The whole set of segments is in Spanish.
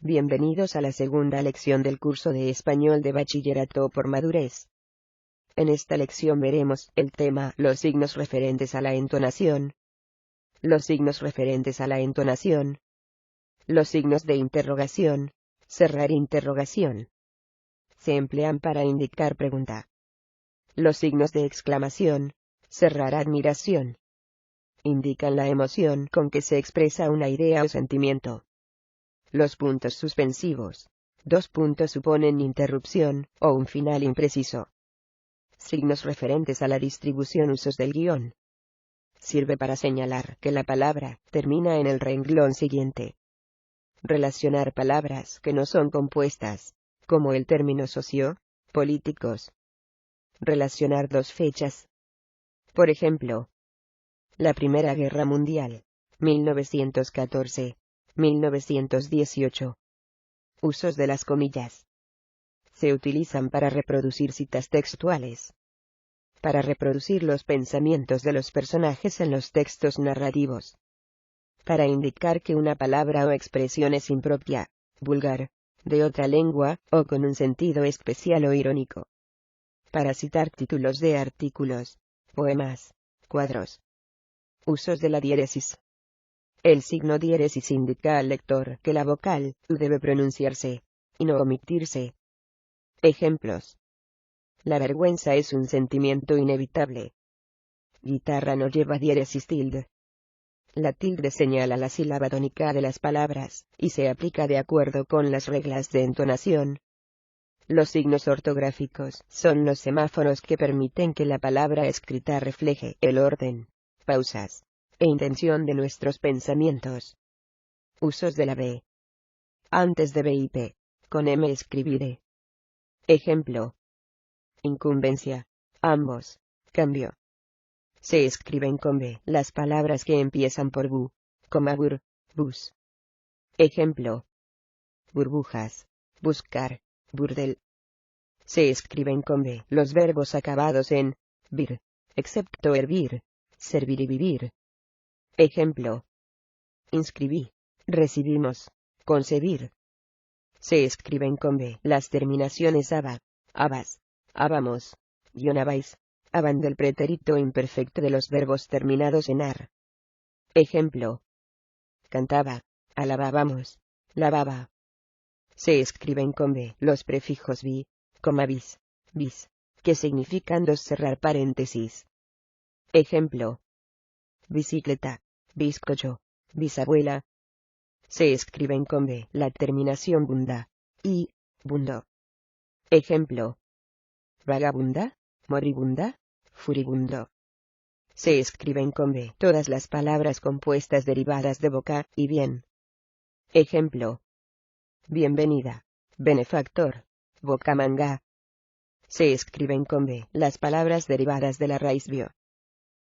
Bienvenidos a la segunda lección del curso de español de bachillerato por madurez. En esta lección veremos el tema los signos referentes a la entonación. Los signos referentes a la entonación. Los signos de interrogación, cerrar interrogación. Se emplean para indicar pregunta. Los signos de exclamación, cerrar admiración. Indican la emoción con que se expresa una idea o sentimiento. Los puntos suspensivos. Dos puntos suponen interrupción, o un final impreciso. Signos referentes a la distribución usos del guión. Sirve para señalar que la palabra termina en el renglón siguiente. Relacionar palabras que no son compuestas, como el término socio, políticos. Relacionar dos fechas. Por ejemplo, la Primera Guerra Mundial, 1914. 1918. Usos de las comillas. Se utilizan para reproducir citas textuales. Para reproducir los pensamientos de los personajes en los textos narrativos. Para indicar que una palabra o expresión es impropia, vulgar, de otra lengua, o con un sentido especial o irónico. Para citar títulos de artículos, poemas, cuadros. Usos de la diéresis. El signo diéresis indica al lector que la vocal U debe pronunciarse, y no omitirse. Ejemplos. La vergüenza es un sentimiento inevitable. Guitarra no lleva diéresis tilde. La tilde señala la sílaba tónica de las palabras, y se aplica de acuerdo con las reglas de entonación. Los signos ortográficos son los semáforos que permiten que la palabra escrita refleje el orden, pausas e intención de nuestros pensamientos. Usos de la B. Antes de BIP, con M escribiré. Ejemplo. Incumbencia. Ambos. Cambio. Se escriben con B las palabras que empiezan por bu, como bur, bus. Ejemplo. Burbujas. Buscar. Burdel. Se escriben con B los verbos acabados en vir, excepto hervir, servir y vivir. Ejemplo. Inscribí. Recibimos. Concebir. Se escriben con B las terminaciones aba, abas, abamos, abais, aban del pretérito imperfecto de los verbos terminados en ar. Ejemplo. Cantaba. Alabábamos. Lavaba. Se escriben con B los prefijos bi, bis, bis, que significan dos cerrar paréntesis. Ejemplo. Bicicleta. Bizcocho. Bisabuela. Se escriben con B la terminación bunda, y, bundo. Ejemplo. Vagabunda, moribunda, furibundo. Se escriben con B todas las palabras compuestas derivadas de boca y bien. Ejemplo. Bienvenida, benefactor, bocamanga. Se escriben con B las palabras derivadas de la raíz bio.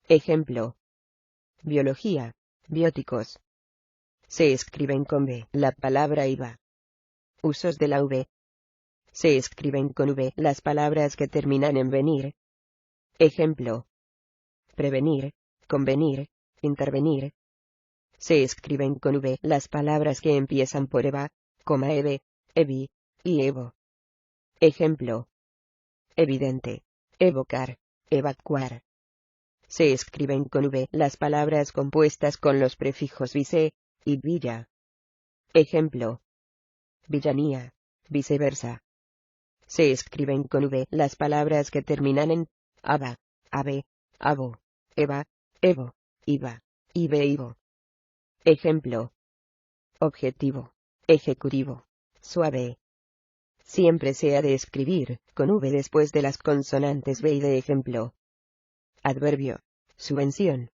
Ejemplo. Biología, bióticos. Se escriben con B la palabra IVA. Usos de la V. Se escriben con V las palabras que terminan en venir. Ejemplo. Prevenir, convenir, intervenir. Se escriben con V las palabras que empiezan por eva, eve, evi, y evo. Ejemplo. Evidente, evocar, evacuar. Se escriben con V las palabras compuestas con los prefijos vice y villa. Ejemplo. Villanía, viceversa. Se escriben con V las palabras que terminan en aba, ave, abo, eva, evo, iva, ibe, ivo. Ejemplo. Objetivo, ejecutivo, suave. Siempre se ha de escribir con V después de las consonantes B y de ejemplo. Adverbio, subvención.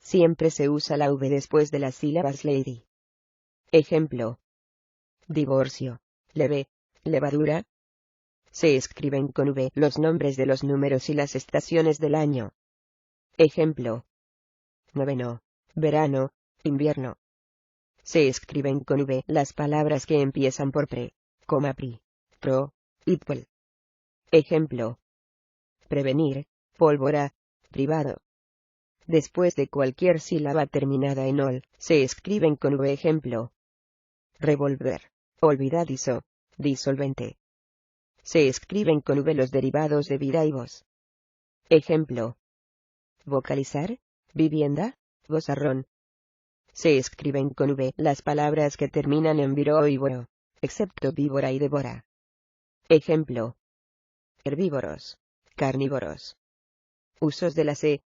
Siempre se usa la V después de las sílabas lady. Ejemplo. Divorcio, leve, levadura. Se escriben con V los nombres de los números y las estaciones del año. Ejemplo. Noveno, verano, invierno. Se escriben con V las palabras que empiezan por pre, pri, pro, y puel. Ejemplo. Prevenir, pólvora, privado. Después de cualquier sílaba terminada en ol, se escriben con V. Ejemplo. Revolver, olvidadizo, disolvente. Se escriben con V los derivados de vida y voz. Ejemplo. Vocalizar, vivienda, vozarrón. Se escriben con V las palabras que terminan en viro y boro, excepto víbora y devora. Ejemplo. Herbívoros, carnívoros. Usos de la C.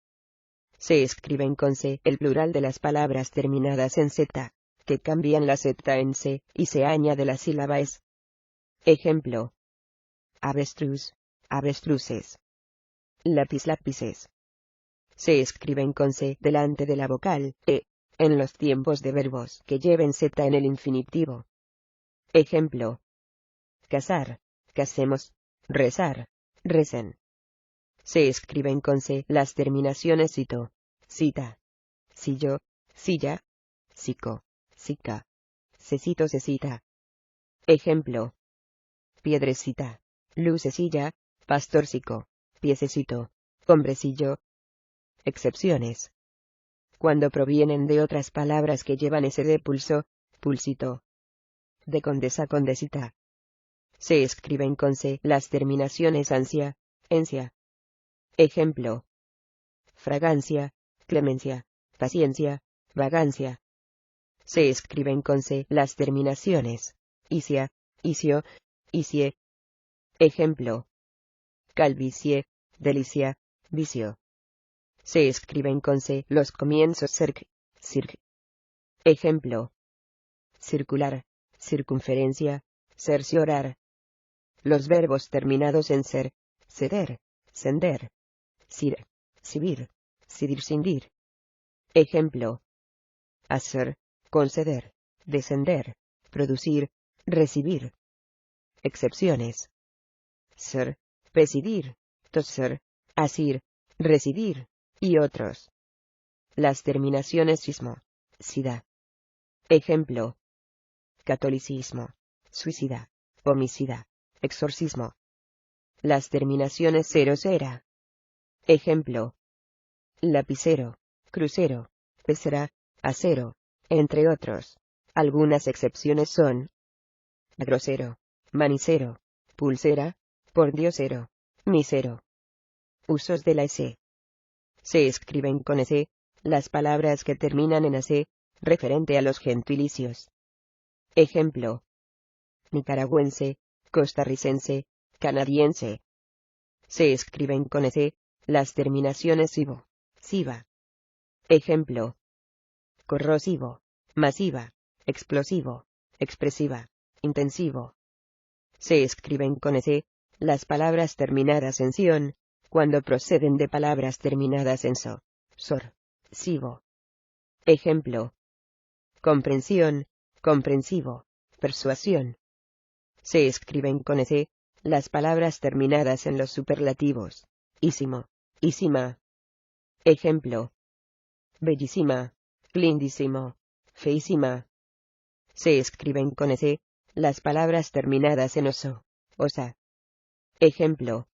Se escriben con C el plural de las palabras terminadas en Z, que cambian la Z en C, y se añade la sílaba es. Ejemplo. Avestruz, avestruces. Lápiz, lápices. Se escriben con C delante de la vocal E, en los tiempos de verbos que lleven Z en el infinitivo. Ejemplo. Casar, casemos, rezar, recen. Se escriben con C las terminaciones cito, cita, sillo, silla, sico, sica, cecito, cecita. Ejemplo. Piedrecita, lucecilla, pastorcico, piececito, hombrecillo. Excepciones. Cuando provienen de otras palabras que llevan ese de pulso, pulsito. De condesa, condesita. Se escriben con C las terminaciones ansia, encia. Ejemplo. Fragancia, clemencia, paciencia, vagancia. Se escriben con C las terminaciones isia, isio, isie. Ejemplo. Calvicie, delicia, vicio. Se escriben con C los comienzos circ, circ. Ejemplo. Circular, circunferencia, cerciorar. Los verbos terminados en ser, ceder, sender, sir, sibir, sidir, sindir. Ejemplo. Hacer, conceder, descender, producir, recibir. Excepciones. Ser, presidir, toser, asir, residir, y otros. Las terminaciones sismo, sida. Ejemplo. Catolicismo, suicida, homicida, exorcismo. Las terminaciones cero, cera. Ejemplo. Lapicero, crucero, pecera, acero, entre otros. Algunas excepciones son. Grosero, manicero, pulsera, pordiosero, misero. Usos de la S. Se escriben con S las palabras que terminan en AC, referente a los gentilicios. Ejemplo. Nicaragüense, costarricense, canadiense. Se escriben con S las terminaciones sivo, siva. Ejemplo. Corrosivo, masiva, explosivo, expresiva, intensivo. Se escriben con S las palabras terminadas en sion, cuando proceden de palabras terminadas en so, sor, sivo. Ejemplo. Comprensión, comprensivo, persuasión. Se escriben con S las palabras terminadas en los superlativos, ísimo, ísima. Ejemplo. Bellísima, lindísimo, feísima. Se escriben con S las palabras terminadas en oso, osa. Ejemplo.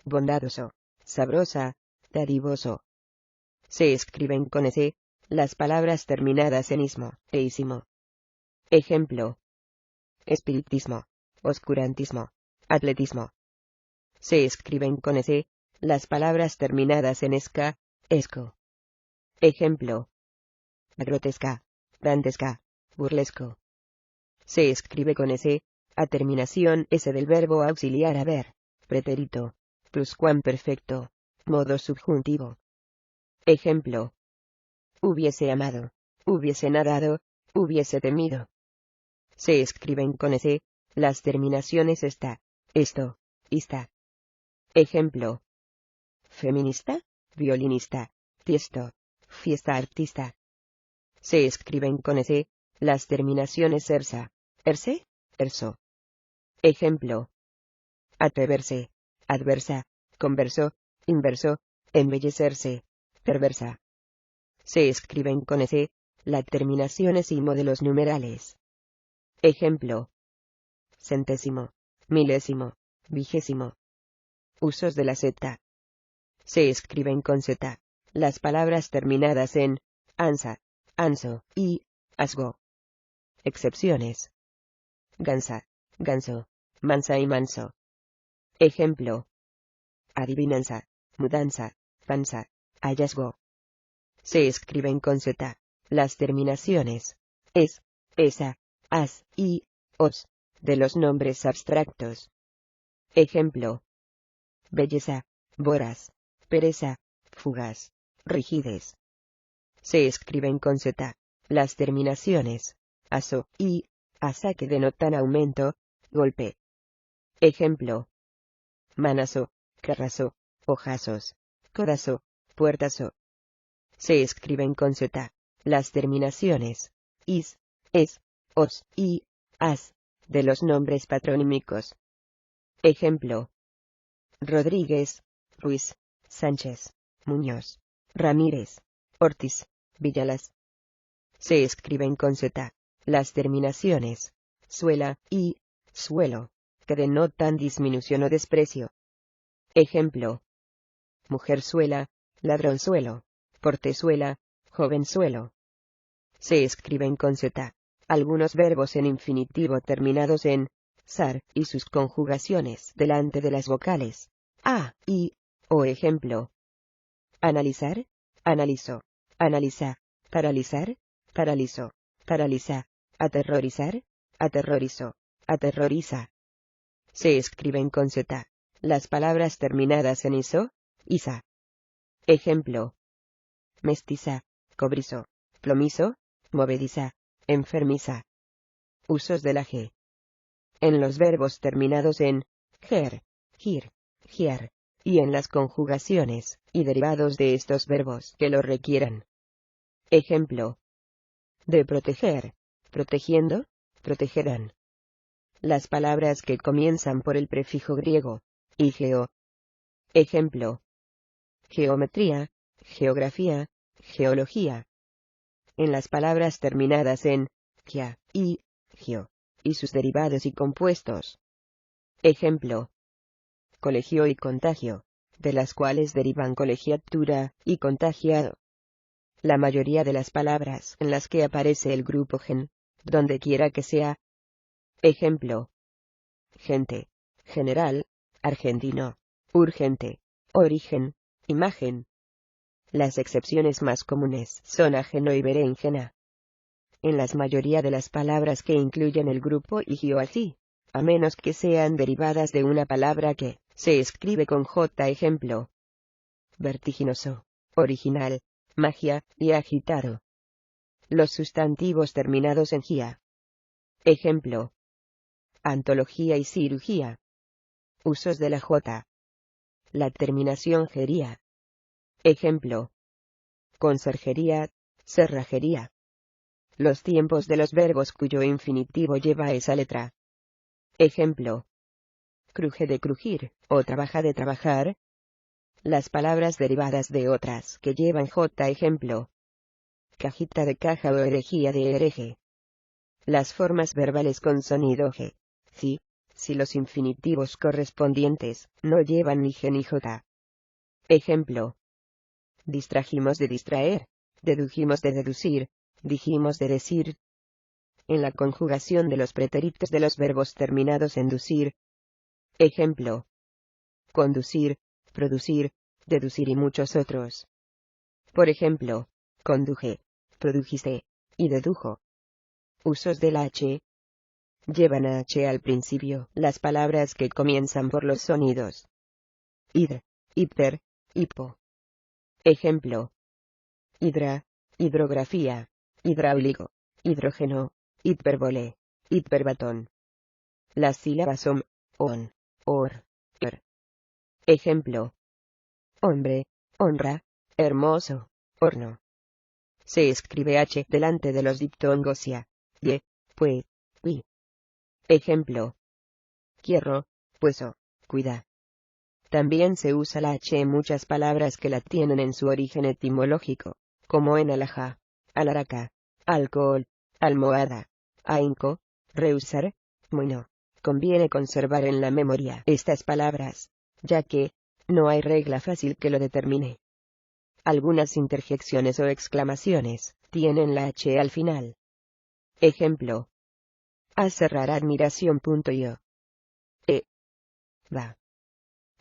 Bondadoso, sabrosa, dadivoso. Se escriben con S las palabras terminadas en ismo, eísimo. Ejemplo. Espiritismo, oscurantismo, atletismo. Se escriben con S las palabras terminadas en esca, esco. Ejemplo. Grotesca, dantesca, burlesco. Se escribe con S a terminación S del verbo auxiliar haber, pretérito, pluscuamperfecto, modo subjuntivo. Ejemplo. Hubiese amado, hubiese nadado, hubiese temido. Se escriben con S las terminaciones esta, esto, ista. Ejemplo. Feminista, violinista, tiesto, fiesta, artista. Se escriben con S las terminaciones ersa, erse, erso. Ejemplo. Atreverse, adversa, converso, inverso, embellecerse, perversa. Se escriben con S las terminaciones y modelos numerales. Ejemplo. Centésimo, milésimo, vigésimo. Usos de la Z. Se escriben con Z las palabras terminadas en ansa, anso y asgo. Excepciones. gansa, ganso, mansa y manso. Ejemplo: adivinanza, mudanza, panza, hallazgo. Se escriben con Z. Las terminaciones es, esa, as y os de los nombres abstractos. Ejemplo: belleza, voraz, pereza, fugaz, rigidez. Se escriben con Z. Las terminaciones aso y asa que denotan aumento, golpe. Ejemplo: manazo, carrazo, ojazos, codazo, puertazo. Se escriben con Z. Las terminaciones is, es, os y as de los nombres patronímicos. Ejemplo: Rodríguez, Ruiz, Sánchez, Muñoz, Ramírez, Ortiz, Villalas. Se escriben con Z. Las terminaciones suela y suelo que denotan disminución o desprecio. Ejemplo: mujerzuela, ladronzuelo, portezuela, jovenzuelo. Se escriben con Z. Algunos verbos en infinitivo terminados en sar y sus conjugaciones delante de las vocales a y o. Ejemplo: analizar, analizó, analiza, paralizar, paralizó, paraliza, aterrorizar, aterrorizó, aterroriza. Se escriben con Z. Las palabras terminadas en iso, isa. Ejemplo: mestiza, cobrizo, plomizo, movediza, enfermiza. Usos de la G. En los verbos terminados en ger, gir, giar, y en las conjugaciones y derivados de estos verbos que lo requieran. Ejemplo: de proteger, protegiendo, protegerán. Las palabras que comienzan por el prefijo griego igeo. Ejemplo: geometría, geografía, geología. En las palabras terminadas en gia y geo, y sus derivados y compuestos. Ejemplo: colegio y contagio, de las cuales derivan colegiatura y contagiado. La mayoría de las palabras en las que aparece el grupo gen, donde quiera que sea. Ejemplo: gente, general, argentino, urgente, origen, imagen. Las excepciones más comunes son ajeno y berenjena. En la mayoría de las palabras que incluyen el grupo igio así, a menos que sean derivadas de una palabra que se escribe con J. Ejemplo: vertiginoso, original, magia y agitado. Los sustantivos terminados en gia. Ejemplo: antología y cirugía. Usos de la J. La terminación gería. Ejemplo: conserjería, cerrajería. Los tiempos de los verbos cuyo infinitivo lleva esa letra. Ejemplo: cruje de crujir, o trabaja de trabajar. Las palabras derivadas de otras que llevan J. Ejemplo: cajita de caja o herejía de hereje. Las formas verbales con sonido G, si los infinitivos correspondientes no llevan ni G ni J. Ejemplo: distrajimos de distraer, dedujimos de deducir, dijimos de decir. En la conjugación de los pretéritos de los verbos terminados en ducir. Ejemplo: conducir, producir, deducir y muchos otros. Por ejemplo: conduje, produjiste, y dedujo. Usos de la H. Llevan H al principio las palabras que comienzan por los sonidos id, hiper, hipo. Ejemplo: hidra, hidrografía, hidráulico, hidrógeno, hipérbole, hiperbatón. Las sílabas son on, or, er. Ejemplo: hombre, honra, hermoso, horno. Se escribe H delante de los diptongos ya, ye, pue, pi. Ejemplo: quiero, pueso, cuida. También se usa la H en muchas palabras que la tienen en su origen etimológico, como en alhaja, alaraca, alcohol, almohada, ahínco, rehusar, bueno. Conviene conservar en la memoria estas palabras, ya que no hay regla fácil que lo determine. Algunas interjecciones o exclamaciones tienen la H al final. Ejemplo: A cerrar admiración.io. Va.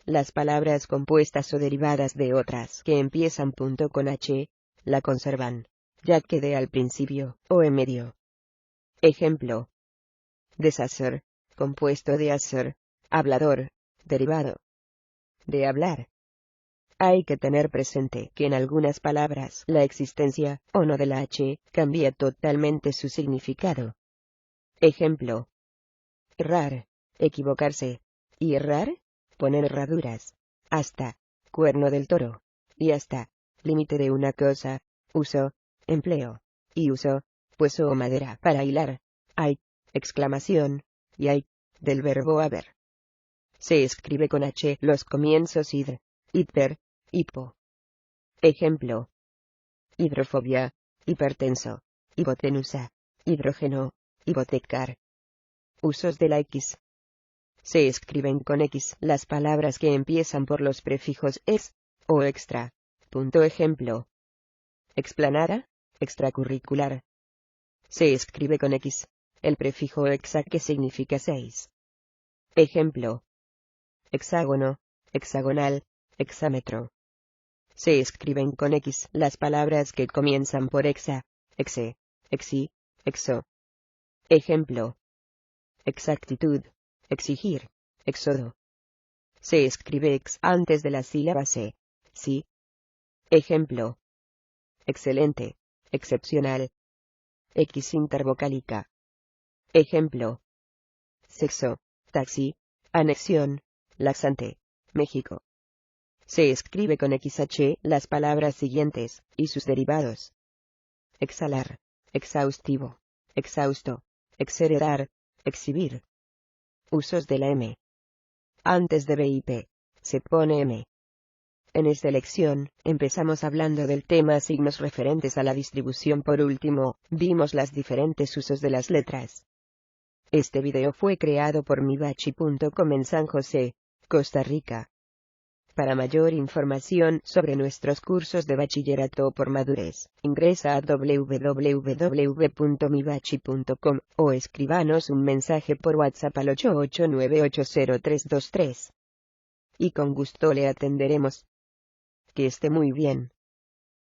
Las palabras compuestas o derivadas de otras que empiezan con H, la conservan, ya que de al principio, o en medio. Ejemplo. Deshacer, compuesto de hacer, hablador, derivado de hablar. Hay que tener presente que en algunas palabras la existencia, o no de la H, cambia totalmente su significado. Ejemplo. Errar, equivocarse, y errar, poner herraduras, hasta, cuerno del toro, y hasta, límite de una cosa, uso, empleo, y uso, hueso o madera para hilar, hay, exclamación, y hay, del verbo haber. Se escribe con H los comienzos id, hiper, hipo. Ejemplo. Hidrofobia, hipertenso, hipotenusa, hidrógeno, hipotecar. Usos de la X. Se escriben con X las palabras que empiezan por los prefijos es, o extra. Ejemplo. Explanada, extracurricular. Se escribe con X, el prefijo exa que significa 6. Ejemplo. Hexágono, hexagonal, hexámetro. Se escriben con X las palabras que comienzan por exa, exe, exi, exo. Ejemplo. Exactitud, exigir, éxodo. Se escribe ex antes de la sílaba C, sí. Ejemplo. Excelente, excepcional. X intervocálica. Ejemplo. Sexo, taxi, anexión, laxante, México. Se escribe con XH las palabras siguientes, y sus derivados. Exhalar, exhaustivo, exhausto, exheredar, exhibir. Usos de la M. Antes de BIP, se pone M. En esta lección, empezamos hablando del tema signos referentes a la distribución. Por último, vimos las diferentes usos de las letras. Este video fue creado por mibachi.com en San José, Costa Rica. Para mayor información sobre nuestros cursos de bachillerato por madurez, ingresa a www.mibachi.com o escríbanos un mensaje por WhatsApp al 889802323. Y con gusto le atenderemos. Que esté muy bien.